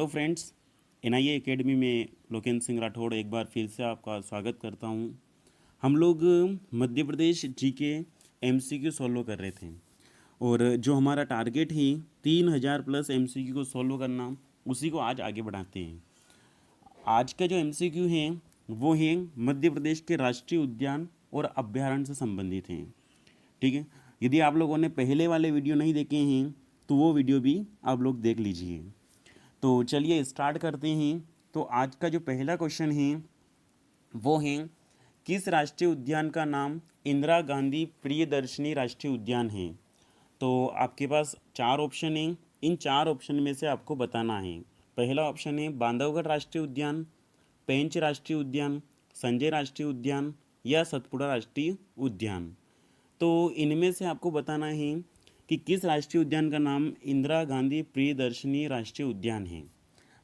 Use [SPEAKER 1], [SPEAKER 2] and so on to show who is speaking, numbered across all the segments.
[SPEAKER 1] Hello friends, NIA academy में लोकेंद्र सिंह राठौड़ एक बार फिर से आपका स्वागत करता हूं। हम लोग Madhya Pradesh GK MCQ solve कर रहे थे और जो हमारा टारगेट है 3000 प्लस एमसीक्यू को सॉल्व करना, उसी को आज आगे बढ़ाते हैं। आज का जो एमसीक्यू है वो है मध्य प्रदेश के राष्ट्रीय उद्यान और अभ्यारण्य से संबंधित हैं। ठीक है, यदि आप लोगों ने पहले वाले वीडियो नहीं देखे हैं तो वो वीडियो भी आप लोग देख लीजिए। तो चलिए स्टार्ट करते हैं। तो आज का जो पहला क्वेश्चन है वो है, किस राष्ट्रीय उद्यान का नाम इंदिरा गांधी प्रियदर्शनी राष्ट्रीय उद्यान है। तो आपके पास चार ऑप्शन हैं, इन चार ऑप्शन में से आपको बताना है। पहला ऑप्शन है बांधवगढ़ राष्ट्रीय उद्यान, पेंच राष्ट्रीय उद्यान, संजय राष्ट्रीय उद्यान या सतपुड़ा राष्ट्रीय उद्यान। तो इनमें से आपको बताना है कि किस राष्ट्रीय उद्यान का नाम इंदिरा गांधी प्रियदर्शनी राष्ट्रीय उद्यान है।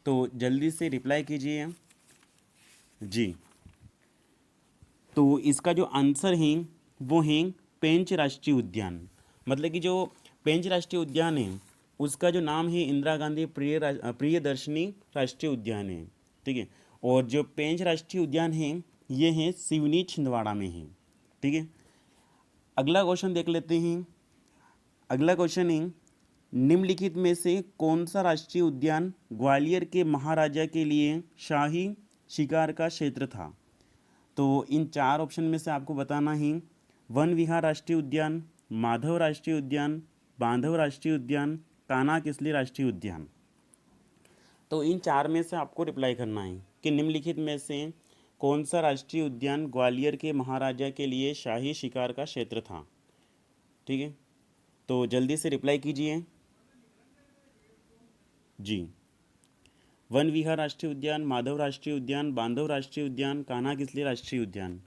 [SPEAKER 1] तो जल्दी से रिप्लाई कीजिए जी। तो इसका जो आंसर है वो है पेंच राष्ट्रीय उद्यान। मतलब कि जो पेंच राष्ट्रीय उद्यान है उसका जो नाम है इंदिरा गांधी प्रियदर्शनी राष्ट्रीय उद्यान है। ठीक है, और जो पेंच राष्ट्रीय उद्यान है ये है सिवनी छिंदवाड़ा में है। ठीक है, अगला क्वेश्चन देख लेते हैं। अगला क्वेश्चन है, निम्नलिखित में से कौन सा राष्ट्रीय उद्यान ग्वालियर के महाराजा के लिए शाही शिकार का क्षेत्र था। तो इन चार ऑप्शन में से आपको बताना है वन विहार राष्ट्रीय उद्यान, माधव राष्ट्रीय उद्यान, बांधव राष्ट्रीय उद्यान, कान्हा किसली राष्ट्रीय उद्यान। तो इन चार में से आपको रिप्लाई करना है कि निम्नलिखित में से कौन सा राष्ट्रीय उद्यान ग्वालियर के महाराजा के लिए शाही शिकार का क्षेत्र था। ठीक है, तो जल्दी से रिप्लाई कीजिए जी। वन विहार राष्ट्रीय उद्यान, माधव राष्ट्रीय उद्यान, बांधव राष्ट्रीय उद्यान, कान्हा किसली राष्ट्रीय उद्यान।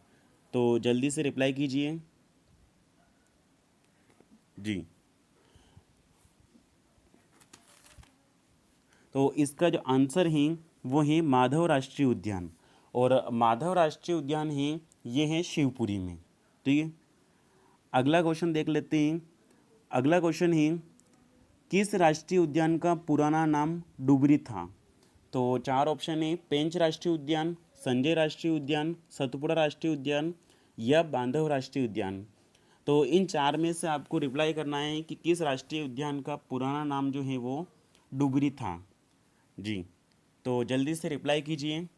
[SPEAKER 1] तो जल्दी से रिप्लाई कीजिए जी। तो इसका जो आंसर है वो है माधव राष्ट्रीय उद्यान, और माधव राष्ट्रीय उद्यान है ये है शिवपुरी में। ठीक है, अगला क्वेश्चन देख लेते हैं। अगला क्वेश्चन है, किस राष्ट्रीय उद्यान का पुराना नाम डुबरी था। तो चार ऑप्शन है पेंच राष्ट्रीय उद्यान, संजय राष्ट्रीय उद्यान, सतपुड़ा राष्ट्रीय उद्यान या बांधव राष्ट्रीय उद्यान। तो इन चार में से आपको रिप्लाई करना है कि किस राष्ट्रीय उद्यान का पुराना नाम जो है वो डुबरी था जी। तो जल्दी से रिप्लाई कीजिए,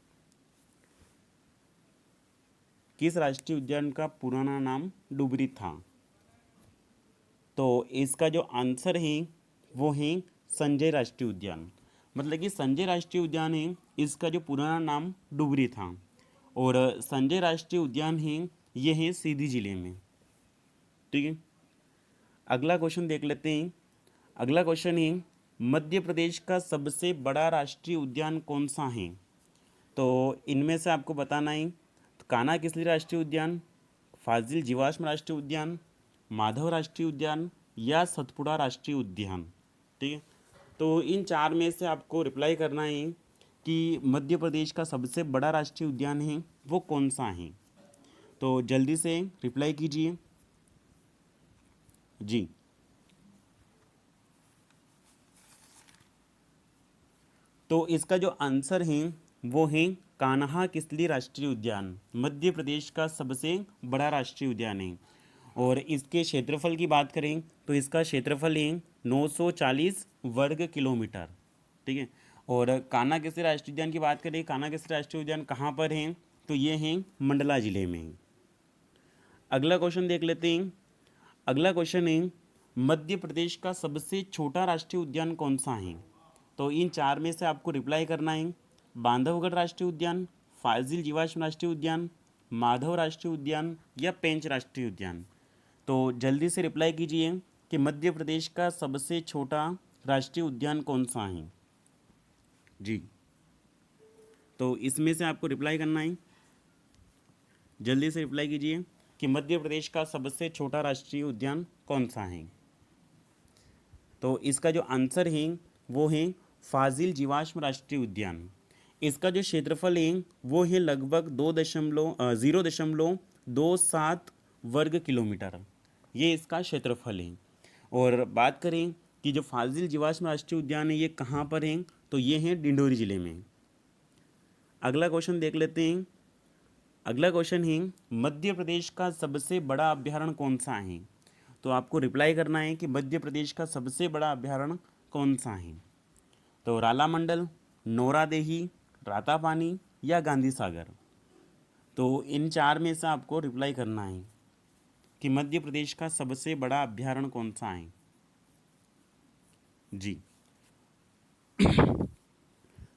[SPEAKER 1] किस राष्ट्रीय उद्यान का पुराना नाम डुबरी था। तो इसका जो आंसर है वो है संजय राष्ट्रीय उद्यान। मतलब कि संजय राष्ट्रीय उद्यान है इसका जो पुराना नाम डुबरी था, और संजय राष्ट्रीय उद्यान है ये है सीधी जिले में। ठीक है, अगला क्वेश्चन देख लेते हैं। अगला क्वेश्चन है, मध्य प्रदेश का सबसे बड़ा राष्ट्रीय उद्यान कौन सा है। तो इनमें से आपको बताना है कान्हा किसली राष्ट्रीय उद्यान, फाजिल जीवाश्म राष्ट्रीय उद्यान, माधव राष्ट्रीय उद्यान या सतपुड़ा राष्ट्रीय उद्यान। ठीक है, तो इन चार में से आपको रिप्लाई करना है कि मध्य प्रदेश का सबसे बड़ा राष्ट्रीय उद्यान है वो कौन सा है। तो जल्दी से रिप्लाई कीजिए जी। तो इसका जो आंसर है वो है कान्हा किसली राष्ट्रीय उद्यान, मध्य प्रदेश का सबसे बड़ा राष्ट्रीय उद्यान है। और इसके क्षेत्रफल की बात करें तो इसका क्षेत्रफल है 940 वर्ग किलोमीटर। ठीक है, और कान्हा किसली राष्ट्रीय उद्यान की बात करें, कान्हा किसली राष्ट्रीय उद्यान कहाँ पर है, तो ये है मंडला जिले में। अगला क्वेश्चन देख लेते हैं। अगला क्वेश्चन है, मध्य प्रदेश का सबसे छोटा राष्ट्रीय उद्यान कौन सा है। तो इन चार में से आपको रिप्लाई करना है बांधवगढ़ राष्ट्रीय उद्यान, फाजिल जीवाश्म राष्ट्रीय उद्यान, माधव राष्ट्रीय उद्यान या पेंच राष्ट्रीय उद्यान। तो जल्दी से रिप्लाई कीजिए कि मध्य प्रदेश का सबसे छोटा राष्ट्रीय उद्यान कौन सा है जी। तो इसमें से आपको रिप्लाई करना है, जल्दी से रिप्लाई कीजिए कि मध्य प्रदेश का सबसे छोटा राष्ट्रीय उद्यान कौन सा है। तो इसका जो आंसर है वो है फाजिल जीवाश्म राष्ट्रीय उद्यान। इसका जो क्षेत्रफल है वो है लगभग 0.27 वर्ग किलोमीटर, ये इसका क्षेत्रफल है। और बात करें कि जो फाजिल जीवाश्म राष्ट्रीय उद्यान है ये कहाँ पर है, तो ये हैं डिंडोरी ज़िले में। अगला क्वेश्चन देख लेते हैं। अगला क्वेश्चन है मध्य प्रदेश का सबसे बड़ा अभ्यारण्य कौन सा है। तो आपको रिप्लाई करना है कि मध्य प्रदेश का सबसे बड़ा अभ्यारण्य कौन सा है। तो राला मंडल, नौरादेही, रातापानी या गांधी सागर। तो इन चार में से आपको रिप्लाई करना है कि मध्य प्रदेश का सबसे बड़ा अभ्यारण्य कौन सा है। जी,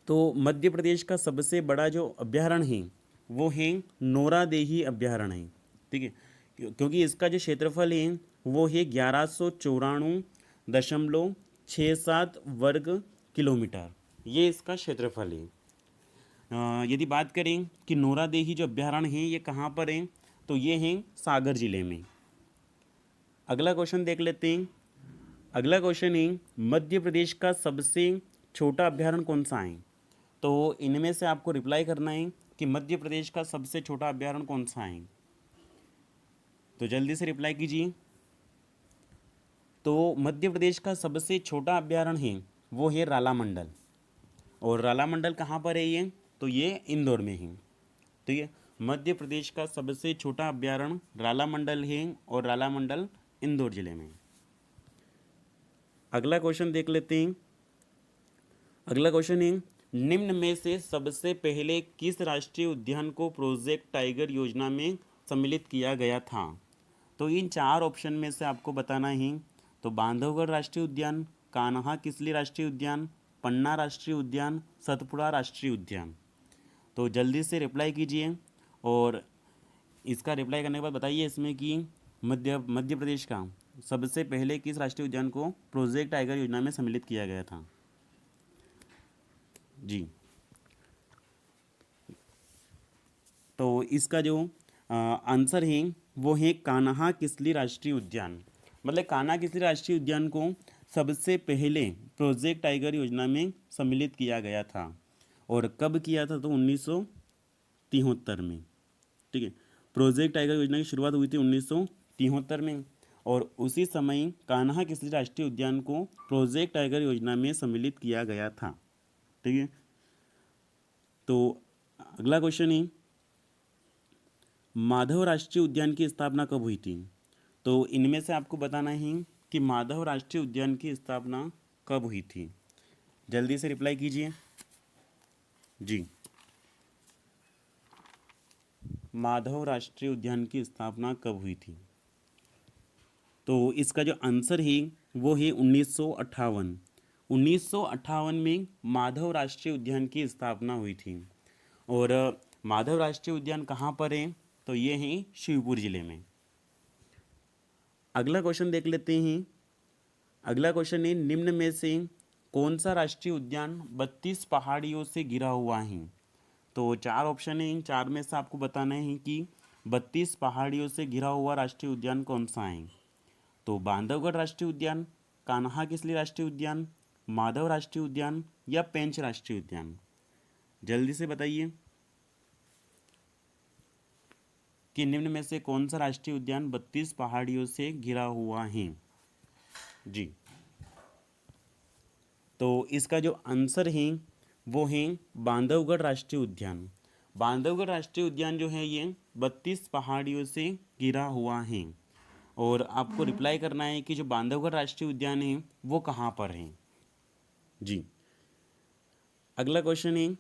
[SPEAKER 1] तो मध्य प्रदेश का सबसे बड़ा जो अभ्यारण्य है वो है नौरादेही अभ्यारण्य है। ठीक है, क्योंकि इसका जो क्षेत्रफल है वो है 1194.67 वर्ग किलोमीटर। ये इसका क्षेत्रफल है। यदि बात करें कि नौरादेही जो अभ्यारण्य है ये कहाँ पर है, तो ये है सागर जिले में। अगला क्वेश्चन देख लेते हैं। अगला क्वेश्चन है मध्य प्रदेश का सबसे छोटा अभ्यारण्य कौन सा है। तो इनमें से आपको रिप्लाई करना है कि मध्य प्रदेश का सबसे छोटा अभ्यारण्य कौन सा है। तो जल्दी से रिप्लाई कीजिए। तो मध्य प्रदेश का सबसे छोटा अभ्यारण्य है वो है राला मंडल। और राला मंडल कहाँ पर है ये, तो ये इंदौर में है। ठीक है, मध्य प्रदेश का सबसे छोटा अभ्यारण्य राला मंडल है और राला मंडल इंदौर जिले में। अगला क्वेश्चन देख लेते हैं। अगला क्वेश्चन है निम्न में से सबसे पहले किस राष्ट्रीय उद्यान को प्रोजेक्ट टाइगर योजना में सम्मिलित किया गया था। तो इन चार ऑप्शन में से आपको बताना है। तो बांधवगढ़ राष्ट्रीय उद्यान, कान्हा किसली राष्ट्रीय उद्यान, पन्ना राष्ट्रीय उद्यान, सतपुड़ा राष्ट्रीय उद्यान। तो जल्दी से रिप्लाई कीजिए और इसका रिप्लाई करने के बाद बताइए इसमें कि मध्य प्रदेश का सबसे पहले किस राष्ट्रीय उद्यान को प्रोजेक्ट टाइगर योजना में सम्मिलित किया गया था। जी, तो इसका जो आंसर है वो है कान्हा किसली राष्ट्रीय उद्यान। मतलब कान्हा किसली राष्ट्रीय उद्यान को सबसे पहले प्रोजेक्ट टाइगर योजना में सम्मिलित किया गया था। और कब किया था, तो 1973 में। ठीक है, प्रोजेक्ट टाइगर योजना की शुरुआत हुई थी 1973 में और उसी समय कान्हा किसली राष्ट्रीय उद्यान को प्रोजेक्ट टाइगर योजना में सम्मिलित किया गया था। ठीक है, तो अगला क्वेश्चन है माधव राष्ट्रीय उद्यान की स्थापना कब हुई थी। तो इनमें से आपको बताना है कि माधव राष्ट्रीय उद्यान की स्थापना कब हुई थी। जल्दी से रिप्लाई कीजिए। जी, माधव राष्ट्रीय उद्यान की स्थापना कब हुई थी। तो इसका जो आंसर है वो है 1958। 1958 में माधव राष्ट्रीय उद्यान की स्थापना हुई थी। और माधव राष्ट्रीय उद्यान कहाँ पर है, तो ये है शिवपुर जिले में। अगला क्वेश्चन देख लेते हैं। अगला क्वेश्चन है निम्न में से कौन सा राष्ट्रीय उद्यान 32 पहाड़ियों से घिरा हुआ है। तो चार ऑप्शन है, इन चार में से आपको बताना है कि 32 पहाड़ियों से घिरा हुआ राष्ट्रीय उद्यान कौन सा है। तो बांधवगढ़ राष्ट्रीय उद्यान, कान्हा किसली राष्ट्रीय उद्यान, माधव राष्ट्रीय उद्यान या पेंच राष्ट्रीय उद्यान। जल्दी से बताइए कि निम्न में से कौन सा राष्ट्रीय उद्यान 32 पहाड़ियों से घिरा हुआ है। जी, तो इसका जो आंसर है वो है बांधवगढ़ राष्ट्रीय उद्यान। बांधवगढ़ राष्ट्रीय उद्यान जो है ये 32 पहाड़ियों से घिरा हुआ है। और आपको रिप्लाई करना है कि जो बांधवगढ़ राष्ट्रीय उद्यान है वो कहाँ पर है। जी, अगला क्वेश्चन है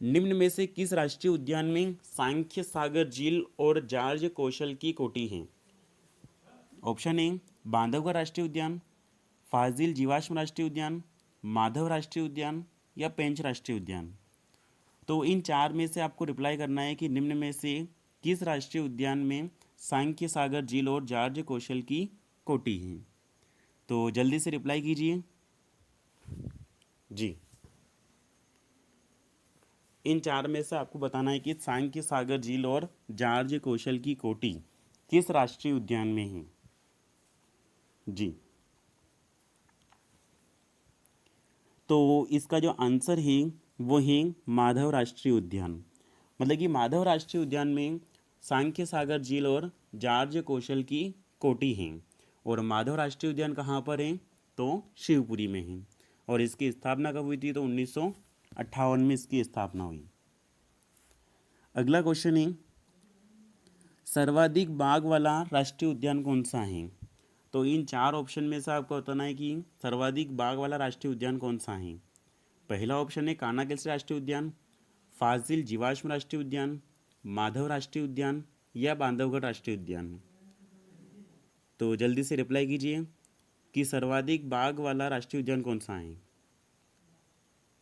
[SPEAKER 1] निम्न में से किस राष्ट्रीय उद्यान में सांख्य सागर झील और जॉर्ज कौशल की कोटी है। ऑप्शन ए बांधवगढ़ राष्ट्रीय उद्यान, फाजिल जीवाश्म राष्ट्रीय उद्यान, माधव राष्ट्रीय उद्यान या पेंच राष्ट्रीय उद्यान। तो इन चार में से आपको रिप्लाई करना है कि निम्न में से किस राष्ट्रीय उद्यान में सांख्य सागर झील और जॉर्ज कौशल की कोटी है। तो जल्दी से रिप्लाई कीजिए। जी, इन चार में से आपको बताना है कि सांख्य सागर झील और जॉर्ज कौशल की कोटी किस राष्ट्रीय उद्यान में है। जी, तो इसका जो आंसर है वो है माधव राष्ट्रीय उद्यान। मतलब कि माधव राष्ट्रीय उद्यान में सांख्य सागर झील और जॉर्ज कौशल की कोटी हैं। और माधव राष्ट्रीय उद्यान कहाँ पर है, तो शिवपुरी में ही। और इसकी स्थापना कब हुई थी? तो 1958 में इसकी स्थापना हुई। अगला क्वेश्चन है, सर्वाधिक बाघ वाला राष्ट्रीय उद्यान कौन सा है? तो इन चार ऑप्शन में से आपको बताना है कि सर्वाधिक बाघ वाला राष्ट्रीय उद्यान कौन सा है। पहला ऑप्शन है कान्हा केसरी राष्ट्रीय उद्यान, फाजिल जीवाश्म राष्ट्रीय उद्यान, माधव राष्ट्रीय उद्यान या बांधवगढ़ राष्ट्रीय उद्यान। तो जल्दी से रिप्लाई कीजिए कि सर्वाधिक बाघ वाला राष्ट्रीय उद्यान कौन सा है।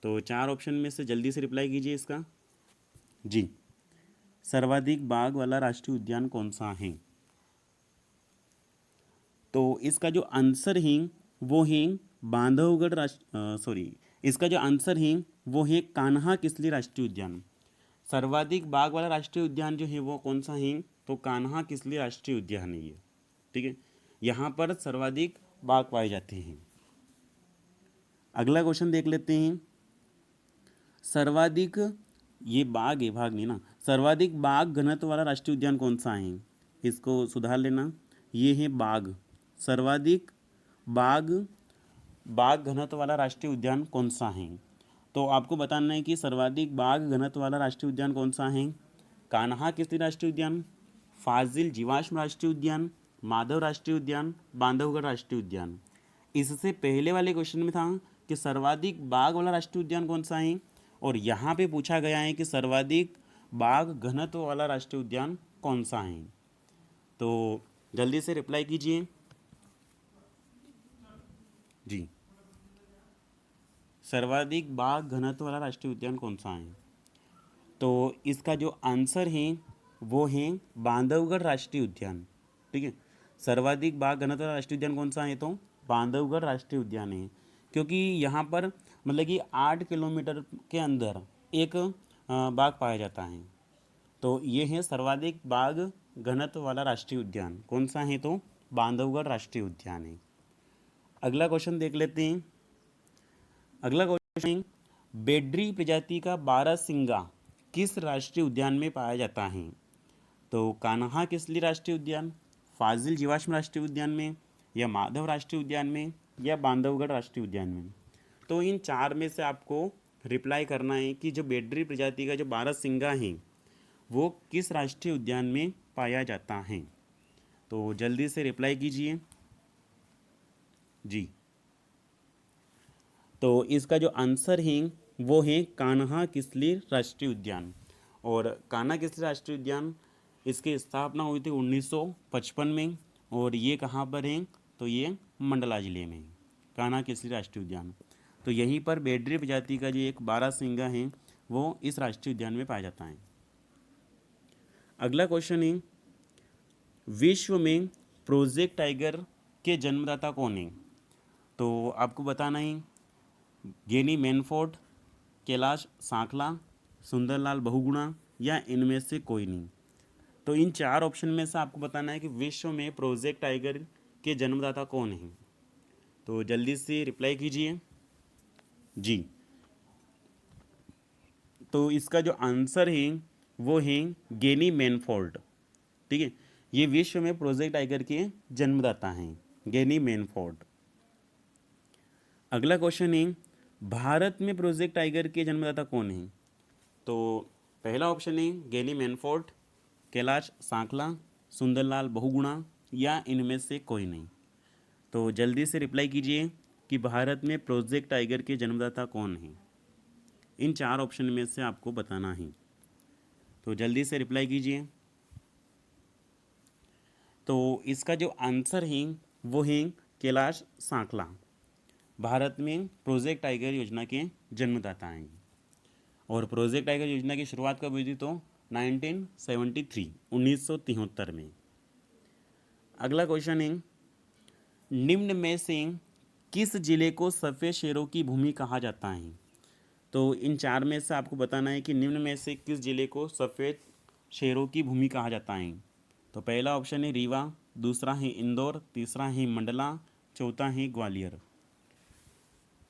[SPEAKER 1] तो चार ऑप्शन में से जल्दी से रिप्लाई कीजिए इसका। जी, सर्वाधिक बाघ वाला राष्ट्रीय उद्यान कौन सा है? तो इसका जो आंसर है वो है बांधवगढ़ सॉरी, इसका जो आंसर है वो है कान्हा किसली राष्ट्रीय उद्यान। सर्वाधिक बाघ वाला राष्ट्रीय उद्यान जो है वो कौन सा है? तो कान्हा किसली राष्ट्रीय उद्यान है ये। ठीक है, यहाँ पर सर्वाधिक बाघ पाए जाते हैं। अगला क्वेश्चन देख लेते हैं, सर्वाधिक, ये बाघ है, भाग नहीं ना, सर्वाधिक बाघ घनत्व वाला राष्ट्रीय उद्यान कौन सा है? इसको सुधार लेना, ये है बाघ। सर्वाधिक बाघ बाघ घनत्व वाला राष्ट्रीय उद्यान कौन सा है? तो आपको बताना है कि सर्वाधिक बाघ घनत्व वाला राष्ट्रीय उद्यान कौन सा है। कान्हा किसली राष्ट्रीय उद्यान, फाजिल जीवाश्म राष्ट्रीय उद्यान, माधव राष्ट्रीय उद्यान, बांधवगढ़ राष्ट्रीय उद्यान। इससे पहले वाले क्वेश्चन में था कि सर्वाधिक बाघ वाला राष्ट्रीय उद्यान कौन सा है, और यहाँ पे पूछा गया है कि सर्वाधिक बाघ घनत्व वाला राष्ट्रीय उद्यान कौन सा है। तो जल्दी से रिप्लाई कीजिए। जी, सर्वाधिक बाघ घनत्व वाला राष्ट्रीय उद्यान कौन सा है? तो इसका जो आंसर है वो है बांधवगढ़ राष्ट्रीय उद्यान। ठीक है, सर्वाधिक बाघ घनत्व वाला राष्ट्रीय उद्यान कौन सा है? तो बांधवगढ़ राष्ट्रीय उद्यान है, क्योंकि यहाँ पर मतलब कि 8 किलोमीटर के अंदर एक बाघ पाया जाता है। तो ये है सर्वाधिक बाघ घनत्व वाला राष्ट्रीय उद्यान कौन सा है? तो बांधवगढ़ राष्ट्रीय उद्यान है। अगला क्वेश्चन देख लेते हैं। अगला क्वेश्चन, बेड्री प्रजाति का बारहसिंगा किस राष्ट्रीय उद्यान में पाया जाता है? तो कान्हा किसली राष्ट्रीय उद्यान, फाजिल जीवाश्म राष्ट्रीय उद्यान में, या माधव राष्ट्रीय उद्यान में, या बांधवगढ़ राष्ट्रीय उद्यान में। तो इन चार में से आपको रिप्लाई करना है कि जो बेड्री प्रजाति का जो बारहसिंगा है वो किस राष्ट्रीय उद्यान में पाया जाता है। तो जल्दी से रिप्लाई कीजिए। जी, तो इसका जो आंसर है वो है कान्हा किसली राष्ट्रीय उद्यान। और कान्हा किसली राष्ट्रीय उद्यान, इसकी स्थापना हुई थी 1955 में, और ये कहाँ पर है? तो ये मंडला जिले में, कान्हा किसली राष्ट्रीय उद्यान। तो यहीं पर बेड्री प्रजाति का जो एक बारहसिंगा है वो इस राष्ट्रीय उद्यान में पाया जाता है। अगला क्वेश्चन है, विश्व में प्रोजेक्ट टाइगर के जन्मदाता कौन है? तो आपको बताना है गेनी मैनफोर्ड, कैलाश सांकला, सुंदरलाल बहुगुणा या इनमें से कोई नहीं। तो इन चार ऑप्शन में से आपको बताना है कि विश्व में प्रोजेक्ट टाइगर के जन्मदाता कौन है। तो जल्दी से रिप्लाई कीजिए। जी, तो इसका जो आंसर है वो है गेनी मैनफोर्ड। ठीक है, ये विश्व में प्रोजेक्ट टाइगर के जन्मदाता हैं, गेनी मैनफोर्ड। अगला क्वेश्चन है, भारत में प्रोजेक्ट टाइगर के जन्मदाता कौन है? तो पहला ऑप्शन है गेनी मैनफोर्ड, कैलाश सांकला, सुंदरलाल बहुगुणा या इनमें से कोई नहीं। तो जल्दी से रिप्लाई कीजिए कि भारत में प्रोजेक्ट टाइगर के जन्मदाता कौन है। इन चार ऑप्शन में से आपको बताना है। तो जल्दी से रिप्लाई कीजिए। तो इसका जो आंसर है वो है कैलाश सांकला, भारत में प्रोजेक्ट टाइगर योजना के जन्मदाता हैं। और प्रोजेक्ट टाइगर योजना की शुरुआत कब हुई थी? तो 1973 में। अगला क्वेश्चन है, निम्न में से किस जिले को सफ़ेद शेरों की भूमि कहा जाता है? तो इन चार में से आपको बताना है कि निम्न में से किस जिले को सफ़ेद शेरों की भूमि कहा जाता है। तो पहला ऑप्शन है रीवा, दूसरा है इंदौर, तीसरा है मंडला, चौथा है ग्वालियर।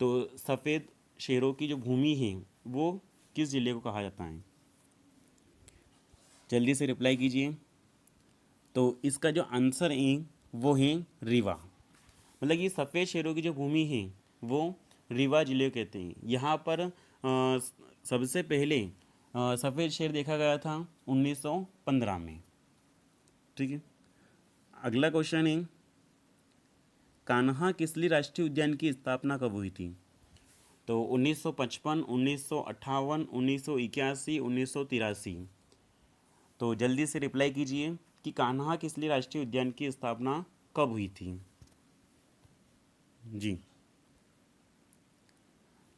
[SPEAKER 1] तो सफ़ेद शेरों की जो भूमि है वो किस ज़िले को कहा जाता है? जल्दी से रिप्लाई कीजिए। तो इसका जो आंसर है वो है रीवा। मतलब कि सफ़ेद शेरों की जो भूमि है वो रीवा जिले को कहते हैं। यहाँ पर सबसे पहले सफ़ेद शेर देखा गया था 1915 में। ठीक है, अगला क्वेश्चन है कान्हा किसली राष्ट्रीय उद्यान की स्थापना कब हुई थी? तो 1955, 1958, 1981, 1983। तो जल्दी से रिप्लाई कीजिए कि कान्हा किसली राष्ट्रीय उद्यान की स्थापना कब हुई थी? जी,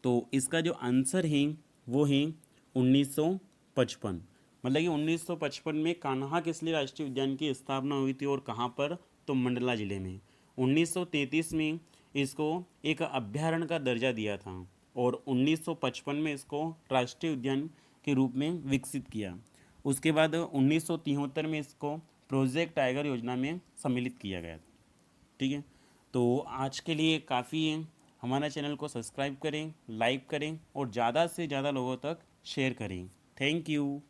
[SPEAKER 1] तो इसका जो आंसर है वो है 1955। मतलब कि 1955 में कान्हा किसली राष्ट्रीय उद्यान की स्थापना हुई थी और कहाँ पर? तो मंडला जिले में। 1933 में इसको एक अभ्यारण्य का दर्जा दिया था और 1955 में इसको राष्ट्रीय उद्यान के रूप में विकसित किया। उसके बाद 1973 में इसको प्रोजेक्ट टाइगर योजना में सम्मिलित किया गया। ठीक है, तो आज के लिए काफ़ी है। हमारा चैनल को सब्सक्राइब करें, लाइक करें और ज़्यादा से ज़्यादा लोगों तक शेयर करें। Thank you.